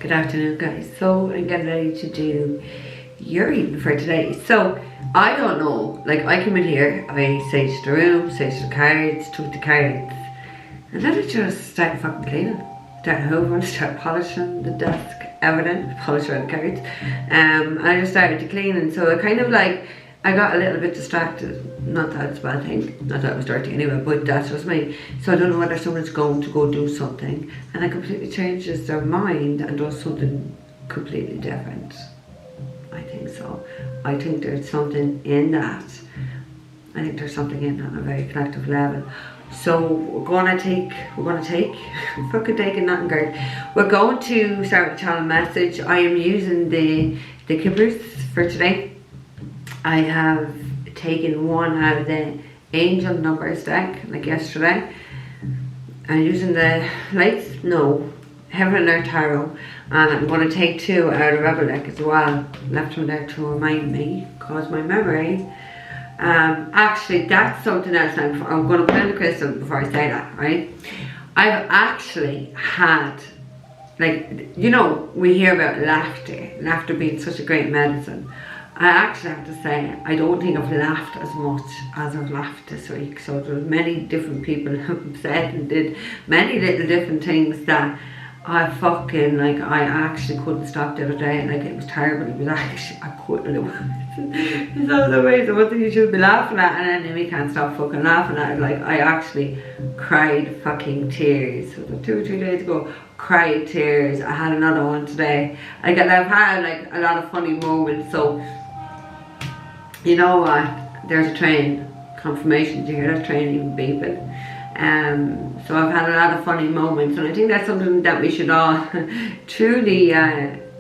Good afternoon, guys. So I'm getting ready to do your reading for today. So I don't know, like I came in here, I saged the room, saged the cards, took the cards, and then I just started fucking cleaning. Started hoovering, started polishing the desk, everything, polishing the cards. I just started to clean, and so I kind of like, I got a little bit distracted. Not that it's a bad thing, not that it was dirty anyway, but that's just me. So I don't know whether someone's going to go do something and it completely changes their mind and does something completely different. I think so. I think there's something in that. I think there's something in that on a very collective level. So we're gonna take fucking taking that in guard. We're going to start with the channel message. I am using the Kippers for today. I have taken one out of the angel numbers deck, like yesterday. I'm using the Heaven and Earth Tarot, and I'm going to take two out of Rebel deck as well. Left them there to remind me, cause my memory. Actually, that's something else. I'm going to put in the crystal before I say that, right? I've actually had, like, you know, we hear about laughter being such a great medicine. I actually have to say, I don't think I've laughed as much as I've laughed this week. So there's many different people who said and did many little different things that I fucking, like, I actually couldn't stop the other day. Like, it was terrible. It was actually, I couldn't. It's all the ways of what you should be laughing at, and then we can't stop fucking laughing at it. Like, I actually cried fucking tears. So 2 or 3 days ago, cried tears. I had another one today. Like, and I've had like a lot of funny moments. So you know what? There's a train. Confirmation. Do you hear that train even beeping? So I've had a lot of funny moments, and I think that's something that we should all truly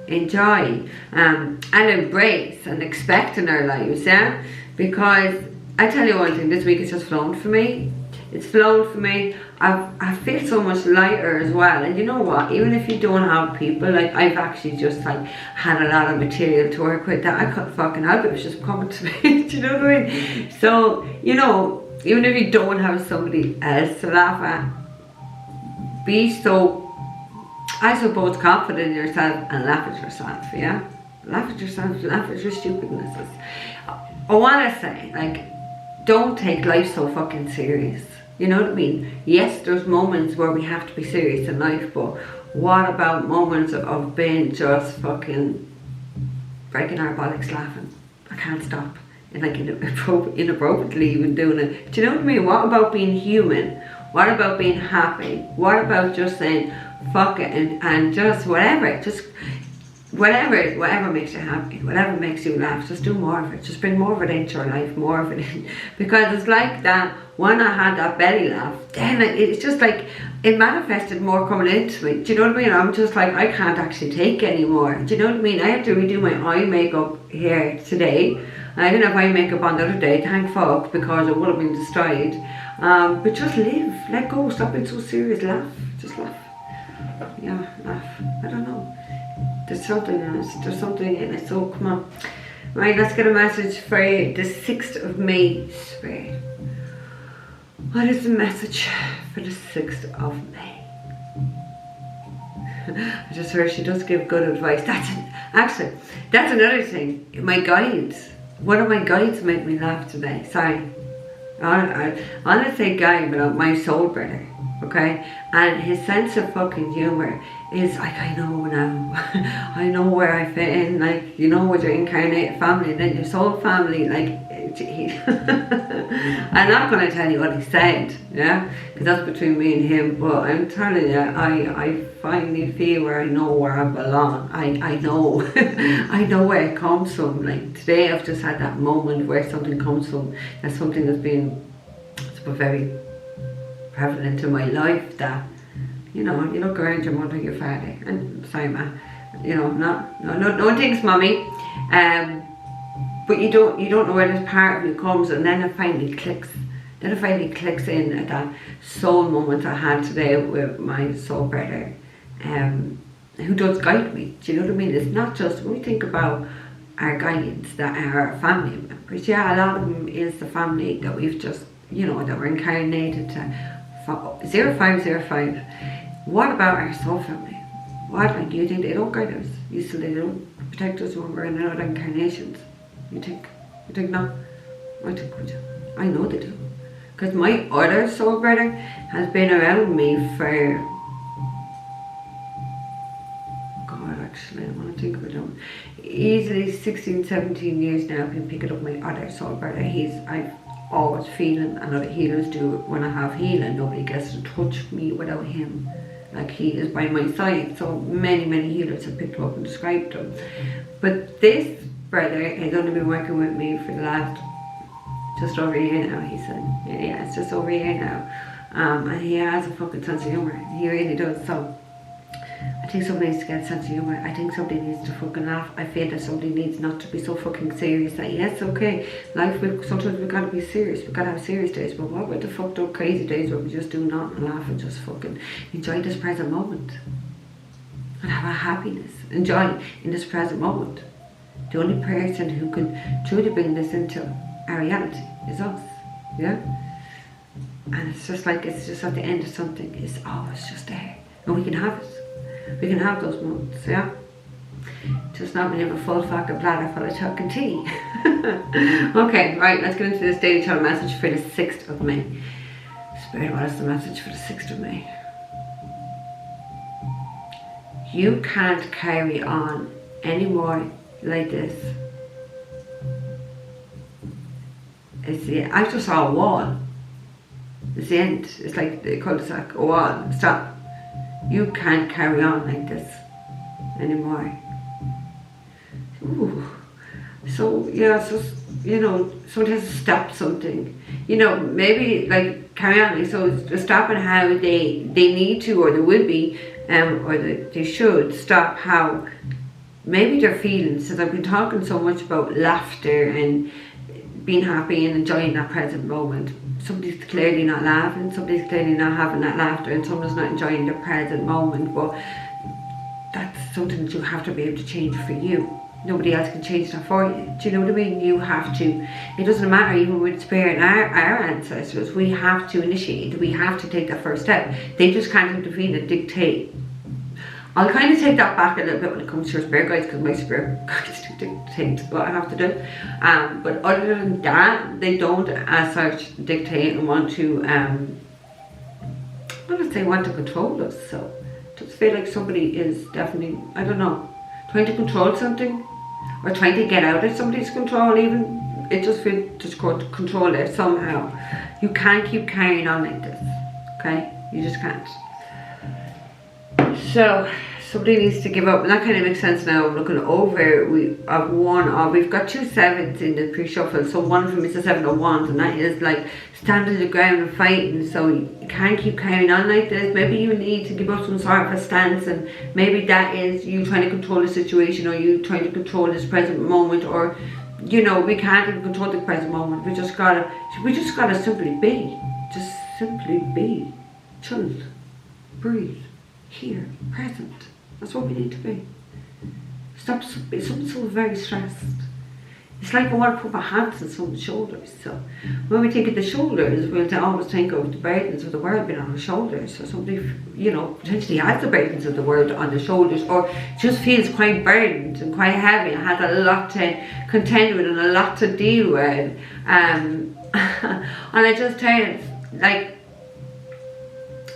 enjoy and embrace and expect in our lives, yeah? Because I tell you one thing, this week it's just flown for me. It's flown for me. I feel so much lighter as well. And you know what? Even if you don't have people, like I've actually just like had a lot of material to work with that I couldn't fucking help. It was just coming to me. Do you know what I mean? So, you know, even if you don't have somebody else to laugh at, be so, I suppose, confident in yourself and laugh at yourself, yeah? Laugh at yourself, laugh at your stupidnesses. I want to say, like, don't take life so fucking serious. You know what I mean? Yes, there's moments where we have to be serious in life, but what about moments of being just fucking breaking our bollocks laughing? I can't stop. And like inappropriately even doing it. Do you know what I mean? What about being human? What about being happy? What about just saying fuck it and just whatever, whatever makes you happy, whatever makes you laugh, just do more of it. Just bring more of it into your life, more of it in. Because it's like that, when I had that belly laugh, then it's just like, it manifested more coming into me. Do you know what I mean? I'm just like, I can't actually take anymore. Do you know what I mean? I had to redo my eye makeup here today. I didn't have eye makeup on the other day, thank fuck, because it would have been destroyed. But just live, let go, stop being so serious, laugh, just laugh. Yeah, laugh, I don't know. There's something in it, there's something in it, so come on. Right, let's get a message for the 6th of May spirit. What is the message for the 6th of May? I just heard she does give good advice. Actually, that's another thing. My guides, one of my guides made me laugh today. Sorry. I want to say guide, but my soul brother, okay? And his sense of fucking humour is like, I know now. I know where I fit in, like, you know, with your incarnate family, and then your soul family, like, I'm not going to tell you what he said, yeah, because that's between me and him, but I'm telling you, I finally feel where I know where I belong. I know, I know where it comes from. Like today I've just had that moment where something comes from, that's something that's been very prevalent in my life, that, you know, you look around your mother, your father, and sorry ma, you know, no thanks mommy, but you don't know where this part of you comes, and then it finally clicks. Then it finally clicks in at that soul moment I had today with my soul brother, who does guide me. Do you know what I mean? It's not just, when we think about our guides that are our family members, yeah, a lot of them is the family that we've just, you know, that we're incarnated to. 0505. What about our soul family? What? Like, you think they don't guide us? You still they don't protect us when we're in other incarnations? You think no? I think we do. I know they do. Because my other soul brother has been around me for, God, actually, I want to think of it now. Easily 16, 17 years now. I've been picking up my other soul brother. I've always feeling, and other healers do it when I have healing. Nobody gets to touch me without him. Like, he is by my side. So many healers have picked up and described him. But this brother has only been working with me for the last just over a year now, he said. Yeah, it's just over a year now. And he has a fucking sense of humour. He really does. So I think somebody needs to get a sense of humour. I think somebody needs to fucking laugh. I feel that somebody needs not to be so fucking serious. That yes, okay, life, sometimes we gotta be serious. We gotta have serious days. But what about the fucked up crazy days where we just do nothing and laugh and just fucking enjoy this present moment? And have a happiness. Enjoy in this present moment. The only person who can truly bring this into our reality is us. Yeah? And it's just like, it's just at the end of something. It's always just there. And we can have it. We can have those moments, yeah? Just not when you have a full fucking bladder full of chocolate tea. Okay, right, let's get into this daily channel message for the 6th of May. Spirit, what is the message for the 6th of May? You can't carry on anymore like this. It's the, I just saw a wall. It's the end. It's like the cul-de-sac, a wall. Stop. You can't carry on like this anymore. Ooh. So, yeah, so, you know, sometimes stop something. You know, maybe, like, carry on. Like, so, stopping how they need to, or they will be, or they should stop how maybe their feelings. Since I've been talking so much about laughter and being happy and enjoying that present moment. Somebody's clearly not laughing, somebody's clearly not having that laughter, and someone's not enjoying the present moment. But that's something that you have to be able to change for you. Nobody else can change that for you. Do you know what I mean? You have to. It doesn't matter, even with spirit and our ancestors, we have to initiate. We have to take that first step. They just can't intervene and dictate. I'll kind of take that back a little bit when it comes to your spirit guides, because my spirit guides do dictate what I have to do. But other than that, they don't as such dictate and want to, I don't say want to control us. So I just feel like somebody is definitely, I don't know, trying to control something, or trying to get out of somebody's control even. It just feels just control there somehow. You can't keep carrying on like this, okay? You just can't. So somebody needs to give up, and that kind of makes sense now. I'm looking over, we've got 2 7s in the pre-shuffle. So one of them is the 7 of Wands, and that is like standing the ground and fighting. So you can't keep carrying on like this. Maybe you need to give up some sort of a stance, and maybe that is you trying to control the situation, or you trying to control this present moment, or you know, we can't even control the present moment. We just gotta simply be. Just simply be. Chill. Breathe. Here, present. That's what we need to be. Stop being so very stressed. It's like I want to put my hands on someone's shoulders. So when we think of the shoulders, we'll always think of the burdens of the world being on our shoulders. So somebody, you know, potentially has the burdens of the world on their shoulders, or just feels quite burdened and quite heavy and has a lot to contend with and a lot to deal with. And I just tell you, like,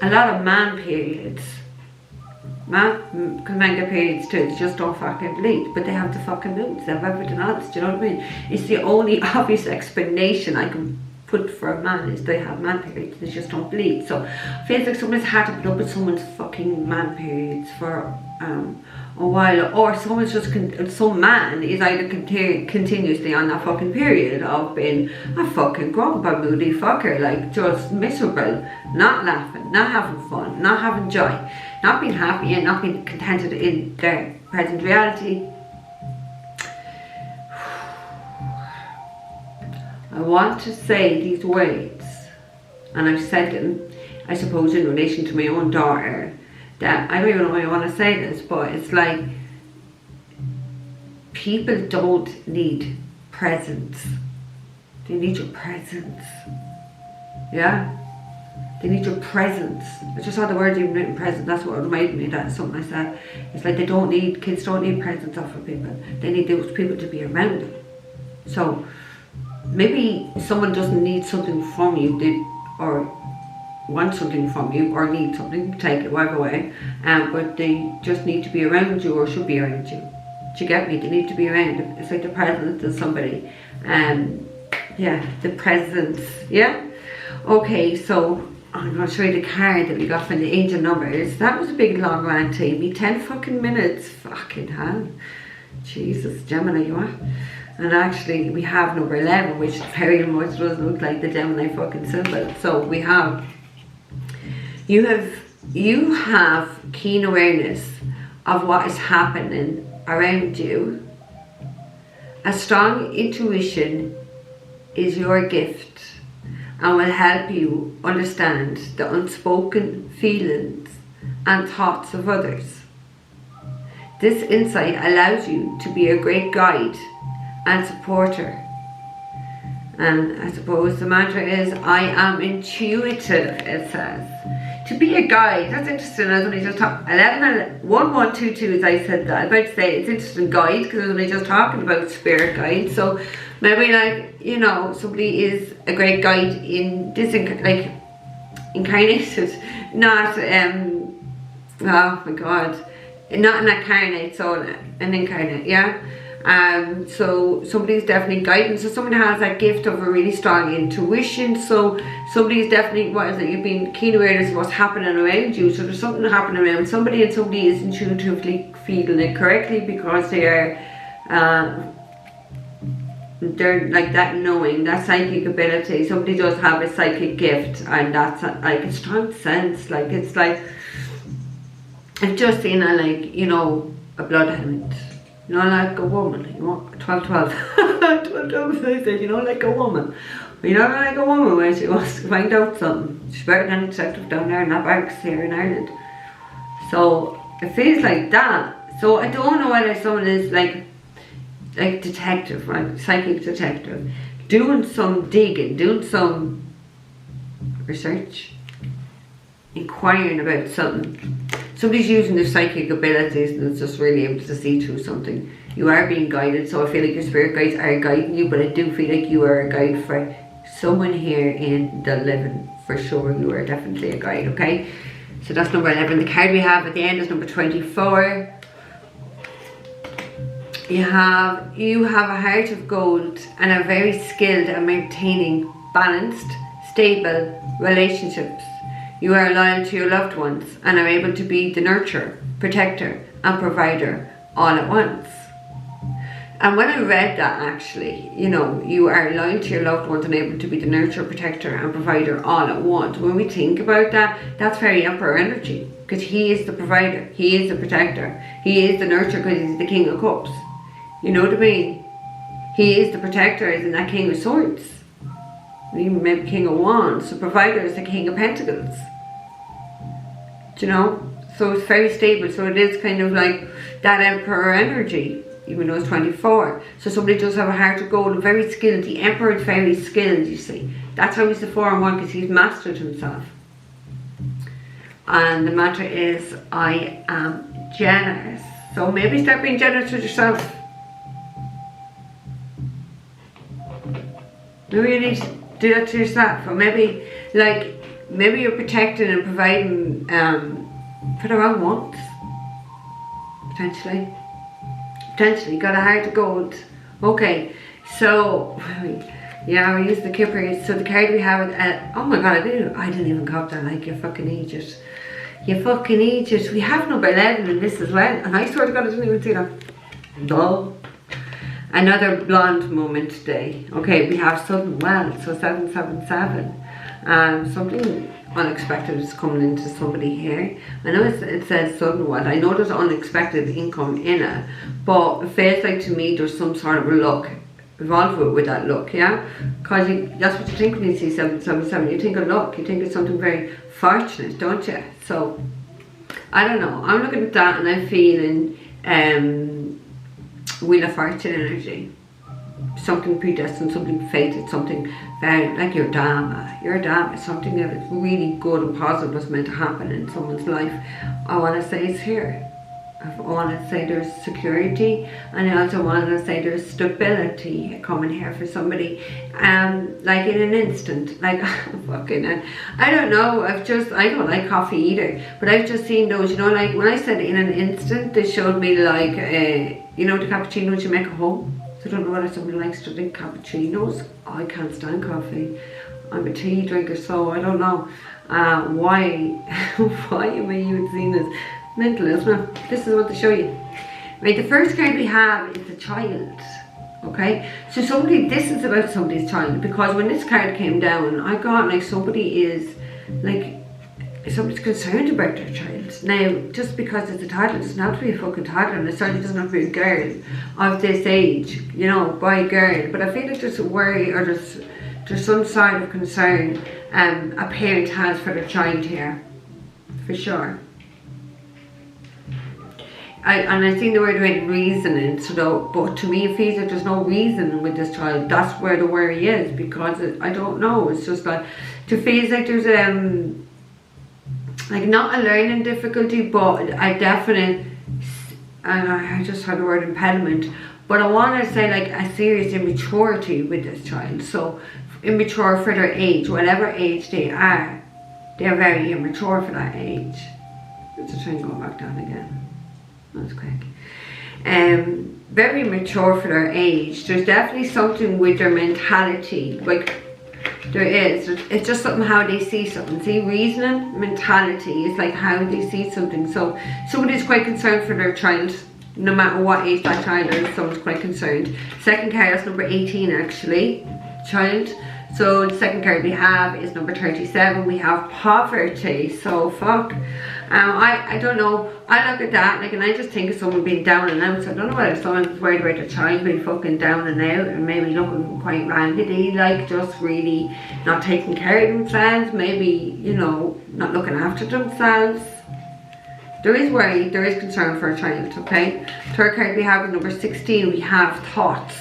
a lot of man periods. Man can get periods too, they just don't fucking bleed, but they have the fucking moons, they have everything else, do you know what I mean? It's the only obvious explanation I can put for a man is they have man periods, they just don't bleed. So it feels like someone's had to put up with someone's fucking man periods for a while, or someone's just, some man is either continuously on that fucking period of being a fucking grumpy, moody fucker, like just miserable, not laughing, not having fun, not having joy, not being happy and not being contented in their present reality. I want to say these words, and I've said them, I suppose, in relation to my own daughter, that I don't even know why I want to say this, but it's like, people don't need presents. They need your presence. Yeah? They need your presence. I just saw the word even written present. That's what reminded me of that, something like that. It's like kids don't need presents off of people. They need those people to be around them. So maybe someone doesn't need something from you, or want something from you, or need something, take it, whatever way, but they just need to be around you, or should be around you. Do you get me? They need to be around. It's like the presence of somebody. Yeah, the presence. Yeah. Okay, so I'm going to show you the card that we got from the angel numbers. That was a big long rant to me. 10 fucking minutes. Fucking hell. Jesus, Gemini, you are. And actually, we have number 11, which very much does look like the Gemini fucking symbol. So we have, you have keen awareness of what is happening around you. A strong intuition is your gift and will help you understand the unspoken feelings and thoughts of others. This insight allows you to be a great guide and supporter. And I suppose the mantra is, I am intuitive, it says. To be a guide, that's interesting. I was only just talking, 1122, as I said that. I was about to say, it's interesting, guide, because I was only just talking about spirit guide. So maybe, like, you know, somebody is a great guide in this, like, incarnated, not, oh my God, not an incarnate, so an incarnate, yeah? So somebody's definitely guiding. So someone has that gift of a really strong intuition. So somebody's definitely, what is it, you've been keen awareness of what's happening around you. So there's something happening around somebody, and somebody is intuitively feeling it correctly, because they are, they're like that knowing, that psychic ability. Somebody does have a psychic gift, and that's like a strong sense. Like, it's like, I've just seen a, like, you know, a bloodhound. You know, like a woman, you know, 12-12. 12-12, I said, you know, like a woman. You know, like a woman when she wants to find out something. She's better than a detective down there in that barracks here in Ireland. So, it feels like that. So, I don't know whether someone is like detective, right? Psychic detective. Doing some digging, doing some research. Inquiring about something. Somebody's using their psychic abilities and is just really able to see through something. You are being guided, so I feel like your spirit guides are guiding you, but I do feel like you are a guide for someone here in the living. For sure, you are definitely a guide, okay? So that's number 11. The card we have at the end is number 24. You have a heart of gold and are very skilled at maintaining balanced, stable relationships. You are loyal to your loved ones and are able to be the nurturer, protector and provider all at once. And when I read that, actually, you know, you are loyal to your loved ones and able to be the nurturer, protector and provider all at once. When we think about that, that's very Emperor energy, because he is the provider, he is the protector, he is the nurturer because he's the King of Cups. You know what I mean? He is the protector, as in that King of Swords. Even maybe King of Wands. The provider is the King of Pentacles. Do you know? So it's very stable. So it is kind of like that Emperor energy, even though it's 24. So somebody does have a heart of gold and very skilled. The Emperor is very skilled, you see. That's how he's the 4 and 1, because he's mastered himself. And the mantra is, I am generous. So maybe start being generous with yourself. Maybe you need to do that to yourself, or maybe you're protecting and providing for the wrong ones. Potentially got a heart of gold. Okay, so yeah, we use the Kipper. So the card we have, oh my God, I didn't even cop that. Like, you fucking idiot, you fucking idiot. We have number 11 in this as well, and I swear to God I didn't even see that. No. Another blonde moment today. Okay, we have sudden wealth, so 777. Something unexpected is coming into somebody here. I know it says sudden wealth. I know there's unexpected income in it, but it feels like to me there's some sort of luck involved with that luck, yeah? Because that's what you think when you see 777. You think of luck, you think it's something very fortunate, don't you? So, I don't know. I'm looking at that and I'm feeling Wheel of Fortune energy. something predestined, something fated, something very, like your dharma, something that is really good and positive that's meant to happen in someone's life. I want to say it's here. I want to say there's security, and I also want to say there's stability coming here for somebody, like in an instant, like fucking, I don't know, I don't like coffee either, but I've just seen those, you know, like when I said in an instant, they showed me like, you know, the cappuccinos you make at home. So I don't know whether somebody likes to drink cappuccinos. I can't stand coffee. I'm a tea drinker, so I don't know why am I even seeing this? Mental, isn't it? This is what to show you. Right, the first card we have is the child. Okay, so this is about somebody's child, because when this card came down, I got like somebody's concerned about their child. Now, just because it's a toddler, it doesn't have to be a fucking toddler, and it certainly doesn't have to be a girl of this age, you know, by a girl. But I feel like there's a worry, or there's some sort of concern a parent has for their child here, for sure. I think the word about reasoning, so but to me it feels like there's no reason with this child. That's where the worry is, because I don't know, it's just like, it feels like there's like not a learning difficulty, but I definitely, and I just had the word impediment, but I want to say like a serious immaturity with this child. So immature for their age, whatever age they're very immature for that age. Let's try and go back down again. That's quick. Very mature for their age. There's definitely something with their mentality, like there is. It's just something how they see something. See, reasoning, mentality is like how they see something. So somebody's quite concerned for their child, no matter what age that child is. Someone's quite concerned. Second card, that's number 18 actually, child. So the second card we have is number 37. We have poverty. So fuck. I don't know. I look at that like, and I just think of someone being down and out. So I don't know whether someone's worried about their child being fucking down and out, and maybe looking quite raggedy, like just really not taking care of themselves. Maybe, you know, not looking after themselves. There is worry. There is concern for a child. Okay. Third card we have is number 16. We have thoughts.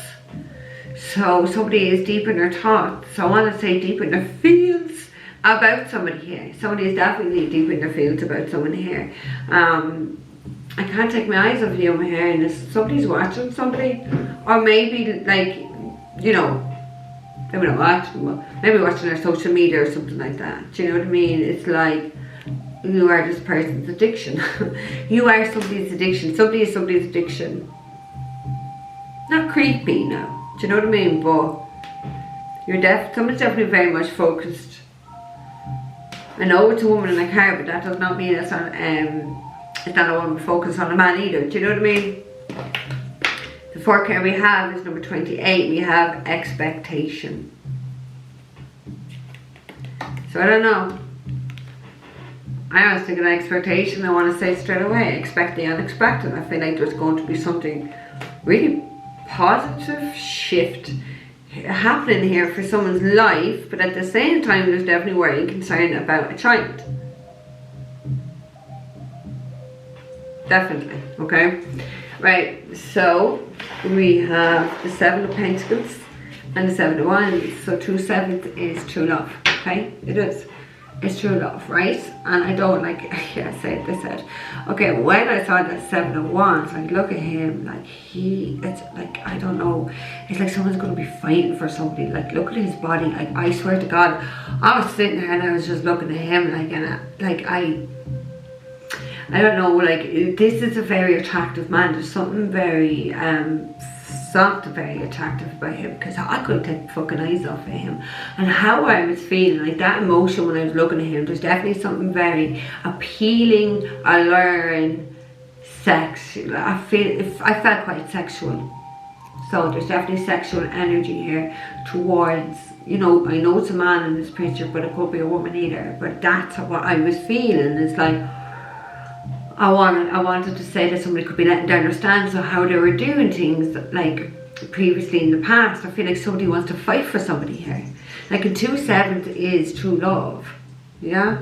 So somebody is deep in their thoughts. So I want to say deep in their feels about somebody here. Somebody is definitely deep in their feels about someone here. I can't take my eyes off you here, and somebody's watching somebody, or maybe like, you know, maybe not watching, but maybe watching their social media or something like that. Do you know what I mean? It's like you are this person's addiction. You are somebody's addiction. Somebody is somebody's addiction. Not creepy now. Do you know what I mean? But someone's definitely very much focused. I know it's a woman in a car, but that does not mean it's not a woman focused on a man either. Do you know what I mean? The fourth card we have is number 28. We have expectation. So I don't know. I was thinking expectation. I want to say straight away, expect the unexpected. I feel like there's going to be something really positive shift happening here for someone's life, but at the same time there's definitely worry and concern about a child. Definitely. Okay, right, so we have the 7 of Pentacles and the 7 of Wands. So true seventh is true love. Okay, it is. It's true love, right? And I don't like, yeah, they said. Okay, when I saw that 7 of Wands, I look at him like it's like, I don't know, it's like someone's going to be fighting for somebody. Like, look at his body. Like, I swear to God, I was sitting there and I was just looking at him like, and I don't know, like, this is a very attractive man. There's something very very attractive about him, because I couldn't take fucking eyes off of him, and how I was feeling, like that emotion when I was looking at him. There's definitely something very appealing, alluring, sex. I felt quite sexual. So there's definitely sexual energy here towards, you know, I know it's a man in this picture, but it could be a woman either. But that's what I was feeling. It's like I wanted to say that somebody could be letting down their stance on how they were doing things, like previously in the past. I feel like somebody wants to fight for somebody here. Like, in 2/7 is true love. Yeah,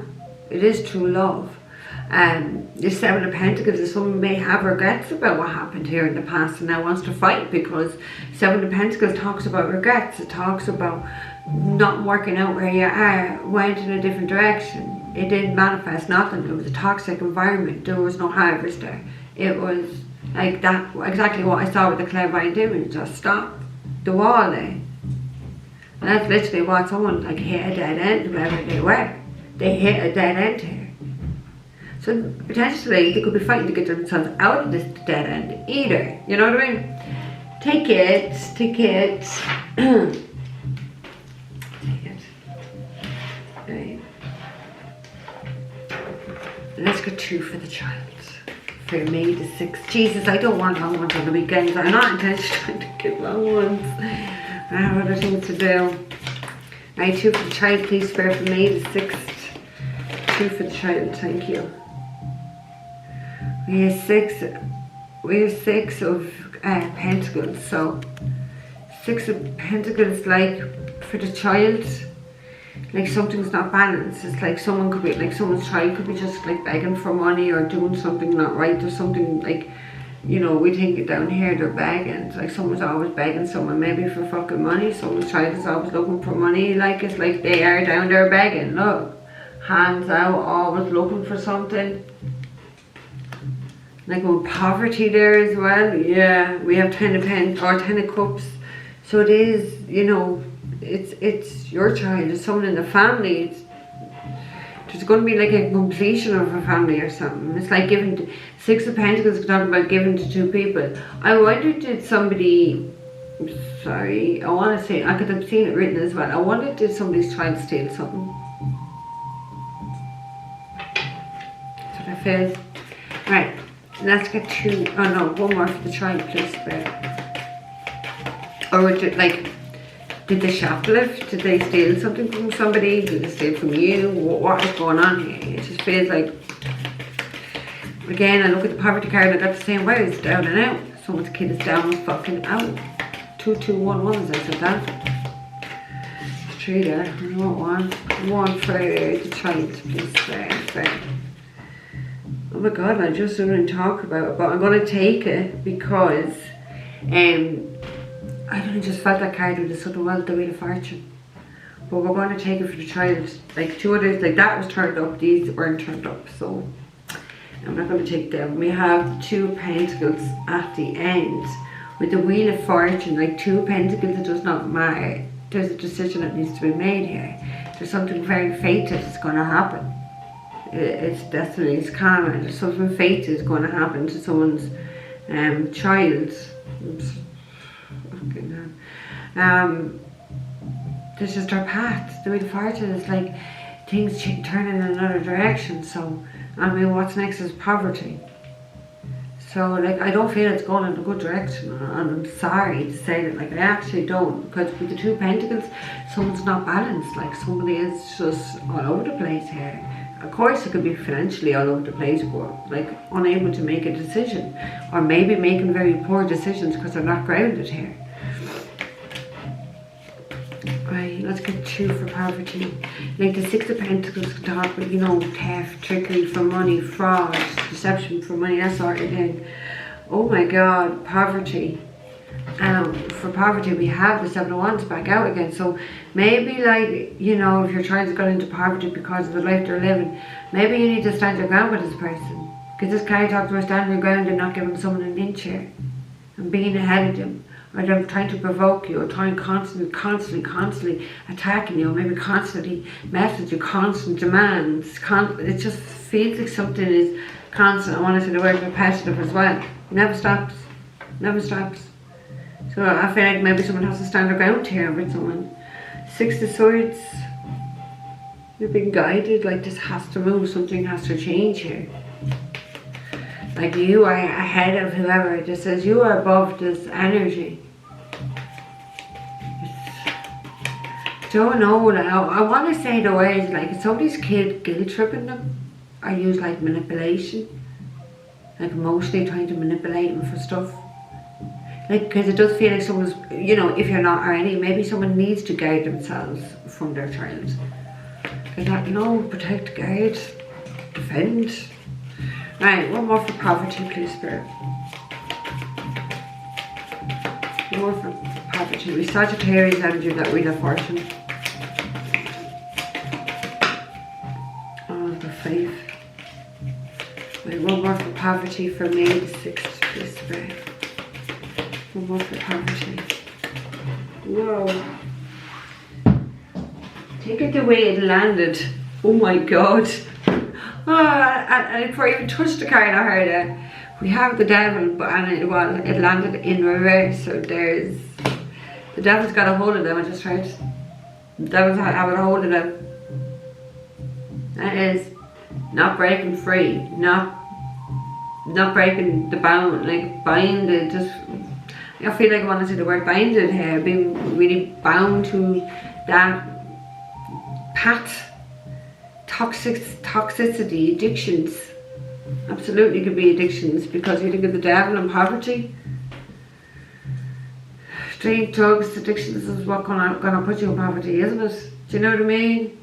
it is true love. The Seven of Pentacles is someone may have regrets about what happened here in the past and now wants to fight, because Seven of Pentacles talks about regrets. It talks about not working out where you are, went in a different direction. It didn't manifest nothing. It was a toxic environment. There was no harvest there. It was like that, exactly what I saw with the clairvoyant doing. Just stop the wall there. And that's literally what someone like hit a dead end wherever they were. They hit a dead end here. So potentially they could be fighting to get themselves out of this dead end either. You know what I mean? Take it. Take it. Right. Let's go 2 for the child. For May the 6th. Jesus, I don't want long ones on the weekends. I'm not intentionally trying to get long ones. I have other things to do. Right, 2 for the child, please spare for May the 6th. 2 for the child, thank you. We have 6 of Pentacles. So 6 of Pentacles, like for the child, like something's not balanced. It's like someone could be, like someone's child could be just like begging for money or doing something not right or something, like, you know, we think it down here, they're begging. It's like someone's always begging someone maybe for fucking money. Someone's child is always looking for money. Like, it's like they are down there begging. Look, hands out, always looking for something. Like with poverty there as well. Yeah, we have 10 of Cups. So it is, you know, it's your child, it's someone in the family. There's going to be like a completion of a family or something. It's like giving 6 of Pentacles, talking about giving to 2 people. I wonder, did somebody, sorry, I want to say, I could have seen it written as well. I wonder, did somebody's trying to steal something? That's what I feel. Right, let's get 2, oh no, 1 more for the child, please. Or would it, like, did they shoplift? Did they steal something from somebody? Did they steal from you? What is going on here? It just feels like, again, I look at the poverty card and I got the same way. It's down and out. Someone's kid is down and fucking out. 2, 2, 1, 1, as I said that. 3 there. I want 1 for the child, please. Oh my god, I just didn't talk about it, but I'm going to take it because I don't know, just felt that card with the Southern Wealth, the Wheel of Fortune. But we're going to take it for the child. Like 2 others, like that was turned up, these weren't turned up. So I'm not going to take them. We have 2 Pentacles at the end. With the Wheel of Fortune, like 2 Pentacles, it does not matter. There's a decision that needs to be made here. There's something very fated that's going to happen. It's destiny, it's karma. There's something fated going to happen to someone's child. This is their path. The Wheel of Fortune is like things turning in another direction. So I mean, what's next is poverty. So like, I don't feel it's going in a good direction, and I'm sorry to say that. Like, I actually don't, because with the 2 Pentacles, someone's not balanced. Like, somebody is just all over the place here. Of course, it could be financially all over the place, but like unable to make a decision, or maybe making very poor decisions because they're not grounded here. Right, let's get 2 for poverty. Like the 6 of Pentacles can talk about, you know, theft, trickery for money, fraud, deception for money, that sort of thing. Oh my god, poverty. For poverty we have the 7 of Wands back out again. So maybe, like, you know, if you're trying to get into poverty because of the life they're living, maybe you need to stand your ground with this person. Because this card talks about standing your ground and not giving someone an inch here. And being ahead of them. Or them trying to provoke you, or trying constantly attacking you, or maybe constantly message you, constant demands. It just feels like something is constant. I want to say the word repetitive as well. Never stops. Never stops. So I feel like maybe someone has to stand their ground here with someone. 6 of Swords. You're being guided, like this has to move, something has to change here. Like you are ahead of whoever. It just says you are above this energy. Don't know now. I want to say the words like, if somebody's kid guilt tripping them, or use like manipulation, like emotionally trying to manipulate them for stuff. Like, because it does feel like someone's, you know, if you're not already, maybe someone needs to guard themselves from their child. Like that, you know, protect, guard, defend. Right, one more for poverty, please, Spirit. One more for poverty. We Sagittarius energy, that Wheel of Fortune. Oh, the 5. Wait, one more for poverty for May the 6th, please, Spirit. One more for poverty. Whoa. Take it the way it landed. Oh my god. Oh, and before I even touched the card, I heard we have the devil, but it landed in reverse. So there's the devil's got a hold of them. I just heard the devil's having a hold of them. That is not breaking free, not breaking the bound, like binded. Just I feel like I want to say the word binded here, being really bound to that path. Toxicity, addictions. Absolutely could be addictions, because you think of the devil and poverty. Drink, drugs, addictions is what gonna put you in poverty, isn't it? Do you know what I mean?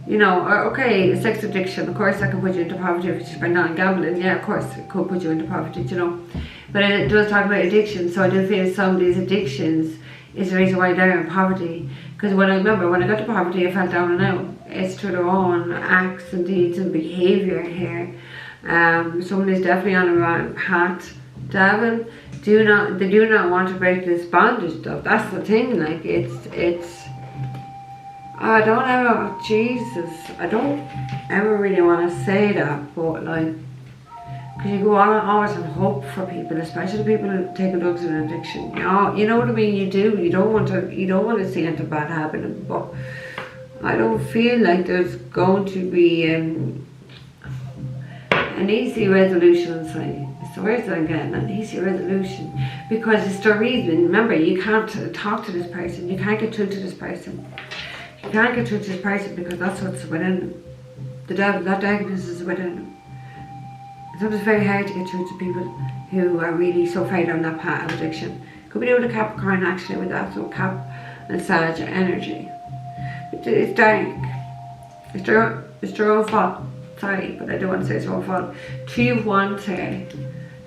You know, okay, a sex addiction, of course that can put you into poverty if you spend on gambling. Yeah, of course it could put you into poverty, you know. But it does talk about addiction, so I do feel some of these addictions is the reason why they're in poverty. Because when I got to poverty, I felt down and out. It's through their own acts and deeds and behaviour here. Somebody's definitely on a wrong path. Devil, they do not want to break this bondage stuff. That's the thing, like I don't ever really want to say that, but like, because you go on always and hope for people, especially people who take drugs and addiction. You know what I mean? You do. You don't want to see anything bad happening. But I don't feel like there's going to be an easy resolution. It's the words I'm getting, an easy resolution, because it's the reason. Remember, you can't talk to this person. You can't get through to this person. You can't get through to this person because that's what's within them. The devil, that darkness is within them. Sometimes it's very hard to get through to people who are really so far down that path of addiction. Could be doing a Capricorn actually with that, so Cap and Sag energy. It's dark. It's their own fault. Sorry, but I don't want to say it's their own fault. 3 of Wands here.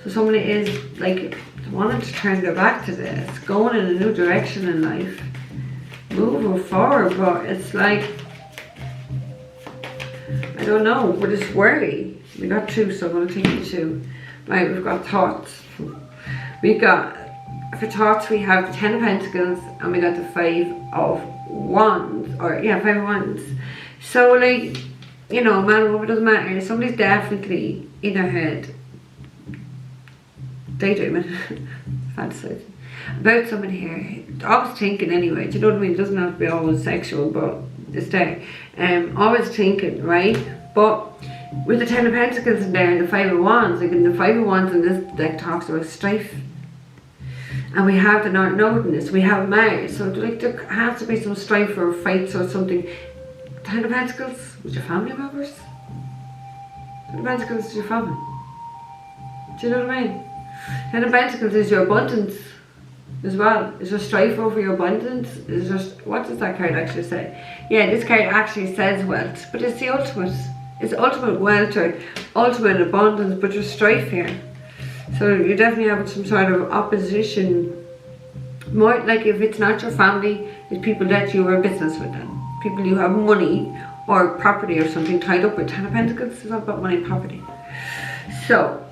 So somebody is like wanting to turn their back to this, going in a new direction in life, moving forward, but it's like, I don't know, but it's worry. We got 2, so I'm going to take you 2. Right, we've got thoughts. For thoughts, we have the 10 of Pentacles, and we got the 5 of Wands. 5 of Wands. So, like, you know, man or woman, doesn't matter. Somebody's definitely in their head daydreaming, fantasizing about somebody here. Always thinking anyway, do you know what I mean? It doesn't have to be always sexual, but it's there. Always thinking, right? But with the 10 of Pentacles in there and the 5 of Wands, like in the 5 of Wands in this deck talks about strife. And we have the North Node in this, we have Mars, so like there has to be some strife or fights or something. 10 of Pentacles with your family members. 10 of Pentacles is your family. Do you know what I mean? 10 of Pentacles is your abundance as well. Is there strife over your abundance? Is there, what does that card actually say? Yeah, this card actually says wealth, but it's the ultimate. It's ultimate wealth or ultimate abundance, but there's strife here. So you're definitely having some sort of opposition. More like if it's not your family, it's people that you are business with them. People you have money or property or something tied up with. 10 of Pentacles is all about money and property. So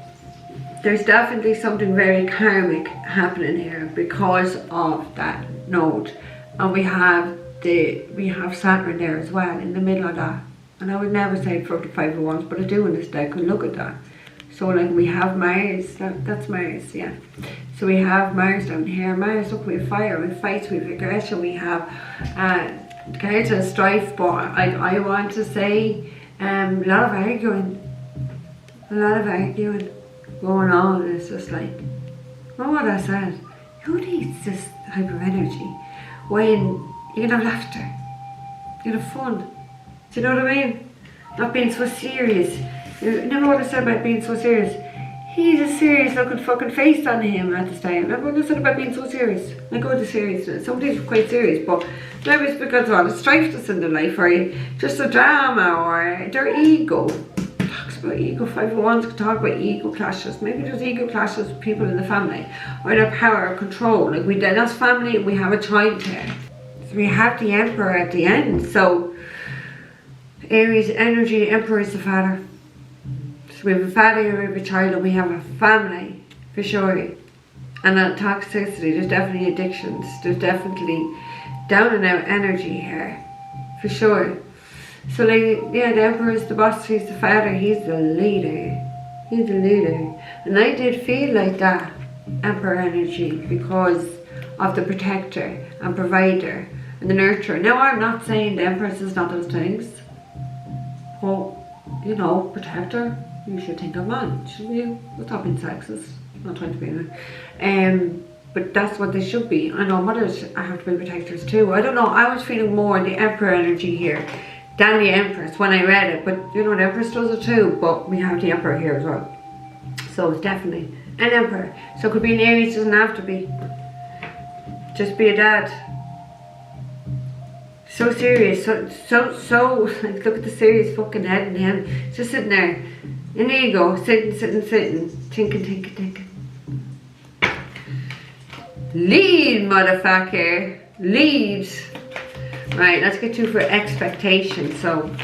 there's definitely something very karmic happening here because of that node. And we have Saturn there as well in the middle of that. And I would never say for the 5 of Wands, but I do in this deck. And look at that. So like we have Mars, that's Mars, yeah. So we have Mars down here. Mars, look, we have fire, we have fights, we have aggression, we have cards of strife, but I want to say a lot of arguing going on. It's just like, what I said, who needs this type of energy when you can have laughter, you can have fun? Do you know what I mean? Not being so serious. You never what I said about being so serious. He's a serious looking fucking face on him at this time. Remember what I said about being so serious? I go to seriousness. Somebody's quite serious, but maybe it's because of all the strife that's in their life, or just a drama, or their ego. Talks about ego. 5 of Wands could talk about ego clashes. Maybe there's ego clashes with people in the family, or their power or control. Like we did as family, we have a child here. So we have the Emperor at the end. So Aries energy, Emperor is the father. So we have a father, we have a child, and we have a family, for sure. And that toxicity, there's definitely addictions. There's definitely down and out energy here, for sure. So like, yeah, the Emperor is the boss, he's the father, he's the leader. He's the leader. And I did feel like that Emperor energy because of the protector and provider and the nurturer. Now I'm not saying the Empress is not those things. Well, you know, protector, you should think of man, shouldn't you? Without being sexist. I'm not trying to be that. But that's what they should be. I know mothers have to be protectors too. I don't know, I was feeling more the Emperor energy here than the Empress when I read it. But you know, the Empress does it too, but we have the Emperor here as well. So it's definitely an Emperor. So it could be an Aries, doesn't have to be. Just be a dad. So serious, so like, look at the serious fucking head in him. Just sitting there, in the ego, sitting, thinking. Lead, motherfucker, lead. Right, let's get to for expectation. So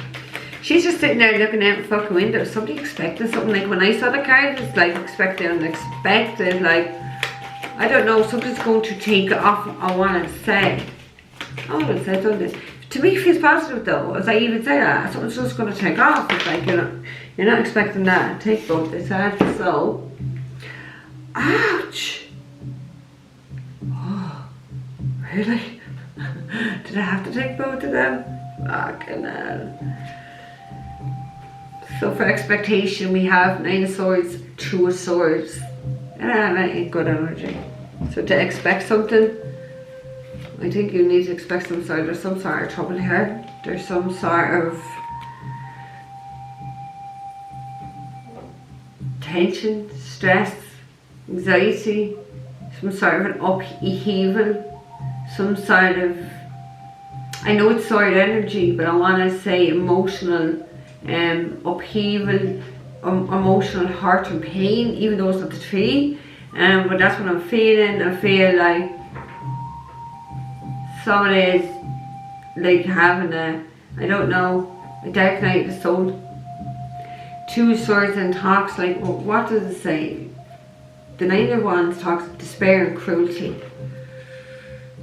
she's just sitting there looking out the fucking window. Somebody expecting something. Like when I saw the card, it's like expected, unexpected. Like, I don't know, something's going to take off. I want to say. Oh, it says on this. To me, it feels positive though. As I even say that, something's just going to take off. It's like, you're not expecting that. Take both. It's hard. So, ouch. Oh, really? Did I have to take both of them? Fucking hell. So for expectation, we have 9 of Swords, 2 of Swords. That ain't good energy. So to expect something, I think you need to expect some sort of trouble here. There's some sort of tension, stress, anxiety, some sort of an upheaval, some sort of, I know it's sword energy, but I want to say emotional upheaval, emotional hurt and pain, even though it's not the tree. But that's what I'm feeling. I feel like someone is like having a, I don't know, a dark night of the soul. 2 swords and talks like, well, what does it say? The 9 of Wands talks of despair and cruelty.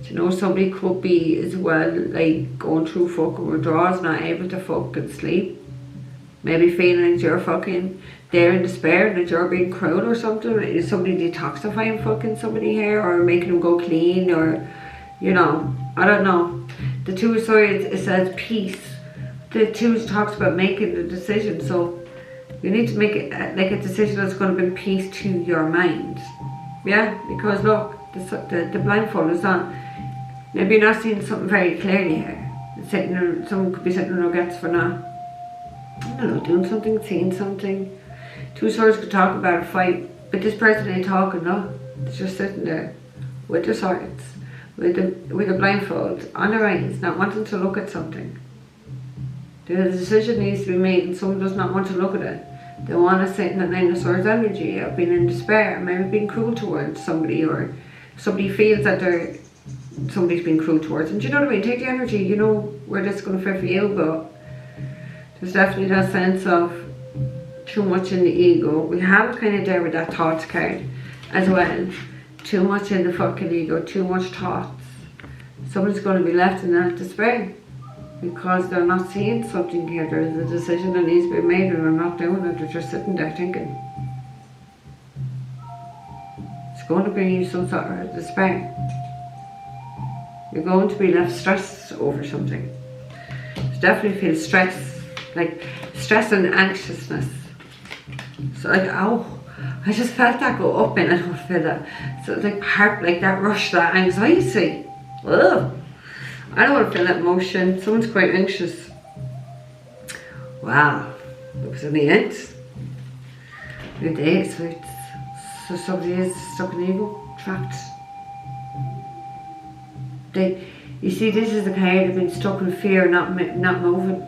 You know, somebody could be as well like going through fucking withdrawals, not able to fucking sleep. Maybe feeling that you're fucking there in despair, that you're being cruel or something. Is somebody detoxifying fucking somebody here, or making them go clean, or, you know, I don't know. The 2 of Swords, it says peace. The 2 talks about making the decision, so you need to make it like a decision that's going to bring peace to your mind. Yeah, because look, the blindfold is on. Maybe you're not seeing something very clearly here. Someone could be sitting in regrets for not, I don't know, doing something, seeing something. 2 swords could talk about a fight, but this person ain't talking, no. It's just sitting there with the swords, with the blindfold on their eyes, not wanting to look at something. The decision needs to be made, and someone does not want to look at it. They want to sit in that 9 of Swords energy, of being in despair, maybe being cruel towards somebody, or somebody feels that somebody's being cruel towards them. Do you know what I mean? Take the energy, you know where this is going to fit for you, but there's definitely that sense of too much in the ego. We have it kind of there with that thoughts card as well. Too much in the fucking ego, too much thoughts. Somebody's going to be left in that despair because they're not seeing something here. There's a decision that needs to be made and they're not doing it. They're just sitting there thinking. It's going to bring you some sort of despair. You're going to be left stressed over something. You definitely feel stress, like stress and anxiousness. So like, ow, I just felt that go up and I don't feel that. So it's like heart, like that rush, that anxiety. Ugh. I don't want to feel that emotion. Someone's quite anxious. Wow, it was in the end. Good day, so somebody is stuck in the ego, trapped. You see, this is the card of being stuck in fear, not moving.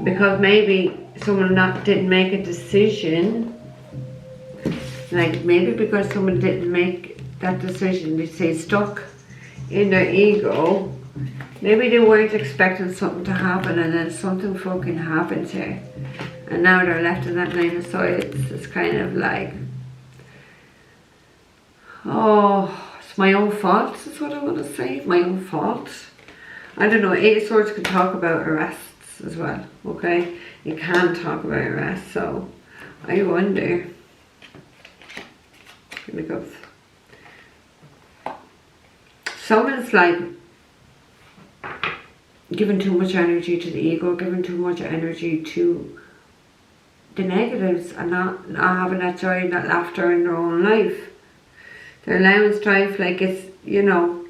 Because maybe someone didn't make a decision. Like maybe because someone didn't make that decision, they stay stuck in their ego. Maybe they weren't expecting something to happen, and then something fucking happens here. And now they're left in that 9 of Swords. It's kind of like, oh, it's my own fault, is what I want to say. My own fault. I don't know, 8 of Swords can talk about arrests as well, okay? You can talk about arrests, so I wonder. Here we go. Someone's like giving too much energy to the ego, giving too much energy to the negatives, and not having that joy and that laughter in their own life. They're allowing strife, like it's, you know,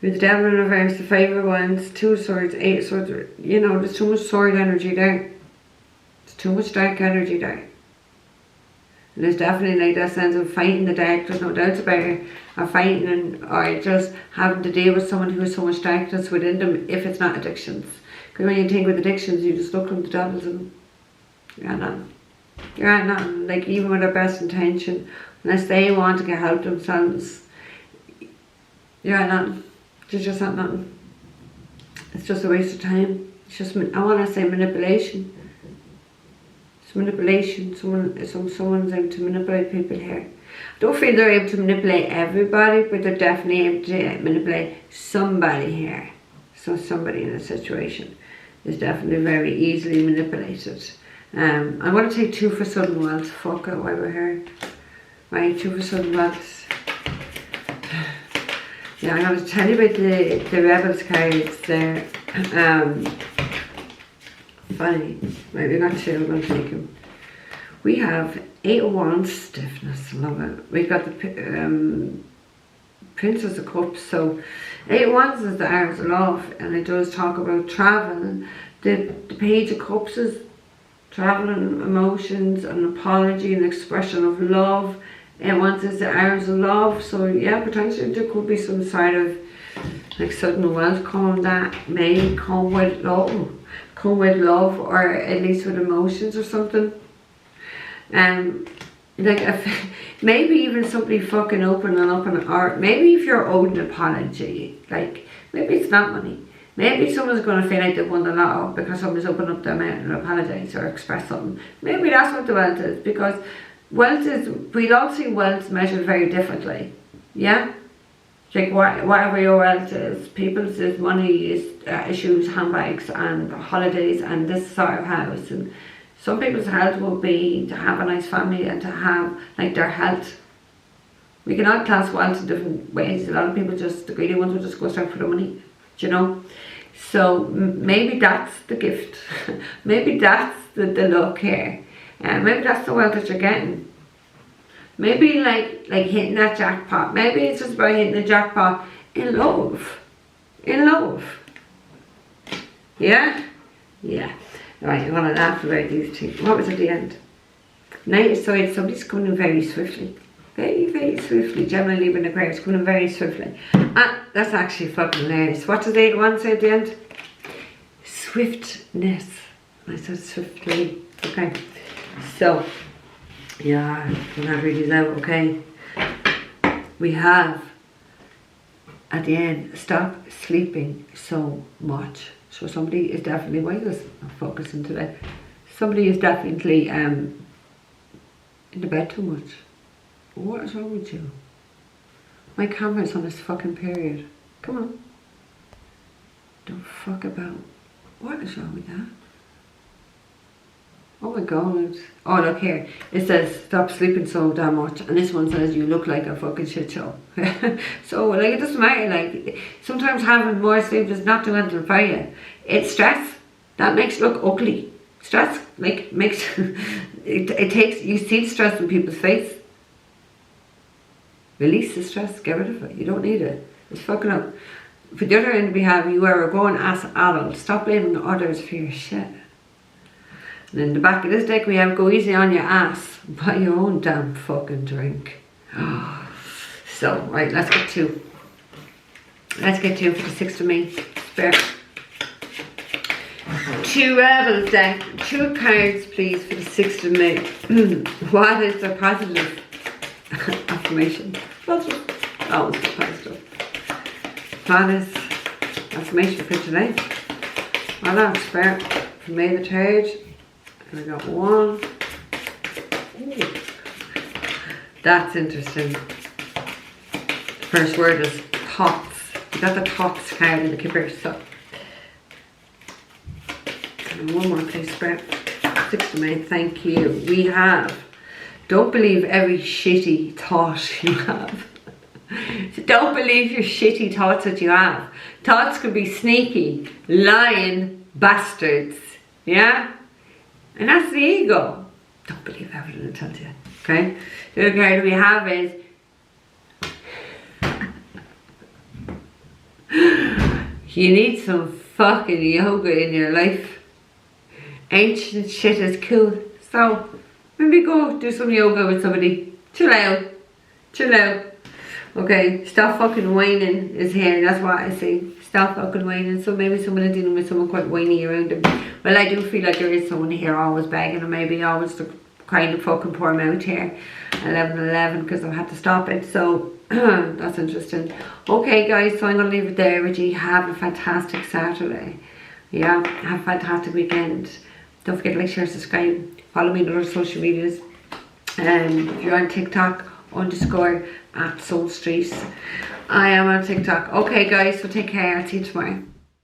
with the devil in reverse, the favourite ones, 2 of Swords, 8 of Swords, you know, there's too much sword energy there. There's too much dark energy there. And there's definitely like that sense of fighting the dark, there's no doubts about it, or fighting or just having to deal with someone who has so much darkness within them, if it's not addictions. Because when you think with addictions, you just look at the devils and you're at nothing. You're at nothing, like even with their best intention, unless they want to get help themselves, you're at nothing. You're just at nothing. It's just a waste of time. It's just, I want to say manipulation. Manipulation. Someone's able to manipulate people here. I don't feel they're able to manipulate everybody, but they're definitely able to manipulate somebody here. So somebody in a situation is definitely very easily manipulated. I'm going to take 2 for sudden wealth. Fuck it, while we're here. Right, 2 for sudden wealth. Yeah, I'm going to tell you about the rebels cards there. Funny. Right, we got 2, we're going to take them. We have 8 of Wands, stiffness, love it. We got the Princess of Cups. So 8 of Wands is the Arms of Love, and it does talk about travel. The Page of Cups is travel and emotions, and apology and expression of love. And once it's the Arms of Love, so yeah, potentially there could be some sort of like sudden wealth coming that may come with love. Or at least with emotions or something. Like maybe even somebody fucking opening up or maybe if you're owed an apology, like maybe it's not money. Maybe someone's going to feel like they've won the lotto because someone's opened up their mouth and apologise or express something. Maybe that's what the wealth is, because wealth is, we all see wealth measured very differently. Yeah? Like whatever your wealth is, people's is money, is shoes, handbags and holidays and this sort of house. And some people's health will be to have a nice family and to have like their health. We can all class wealth in different ways. A lot of people just, the greedy ones will just go straight for the money, do you know? So maybe that's the gift. Maybe that's the luck here. Maybe that's the wealth that you're getting. Maybe like hitting that jackpot. Maybe it's just about hitting the jackpot in love. In love. Yeah? Yeah. Right, I'm going to laugh about these two. What was at the end? Knight of Swords, somebody's coming in very swiftly. Very, very swiftly. Generally leaving the Aquarius, coming in very swiftly. Ah, that's actually fucking hilarious. What does 8 of Wands say at the end? Swiftness. I said swiftly. Okay. So, yeah, I'm going to read these out, okay? We have, at the end, stop sleeping so much. So somebody is definitely, why is this not focusing today? Somebody is definitely in the bed too much. What is wrong with you? My camera's on this fucking period. Come on. Don't fuck about. What is wrong with that? Oh my god. Oh look here. It says stop sleeping so damn much. And this one says you look like a fucking shit show. So like it doesn't matter. Like sometimes having more sleep is not doing anything for you. It's stress. That makes you look ugly. Stress like makes it takes, you see the stress in people's face. Release the stress, get rid of it. You don't need it. It's fucking up. For the other end of behalf, you are a grown ass adult. Stop blaming others for your shit. And in the back of this deck we have go easy on your ass. Buy your own damn fucking drink. So, right, let's get 2. Let's get 2 for the 6th of May. Spirit. Two rebels deck. 2 cards, please, for the 6th of May. What is the positive affirmation? Positive. Oh, it's the positive. What is affirmation for today? Well, that's fair. For May the 3rd. And I got 1. Ooh. That's interesting. First word is thoughts. You got the thoughts card in the Kipper, so. And one more, please, spread. 6th of May, thank you. We have, don't believe every shitty thought you have. Don't believe your shitty thoughts that you have. Thoughts could be sneaky, lying bastards. Yeah? And that's the ego. Don't believe everything it tells you. Okay? The other card we have is you need some fucking yoga in your life. Ancient shit is cool. So maybe go do some yoga with somebody. Chill out. Chill out. Okay, stop fucking whining is here. That's what I say. Stop fucking whining. So maybe someone is dealing with someone quite whiny around them. Well, I do feel like there is someone here always begging, or maybe always to kind of fucking pour them out here. 11:11 because I've had to stop it. So that's interesting. Okay, guys. So I'm gonna leave it there. Reggie, have a fantastic Saturday. Yeah, have a fantastic weekend. Don't forget to like, share, subscribe. Follow me on other social medias. If you're on TikTok, _ at Soul Street. I am on TikTok. Okay, guys. So take care. I'll see you tomorrow.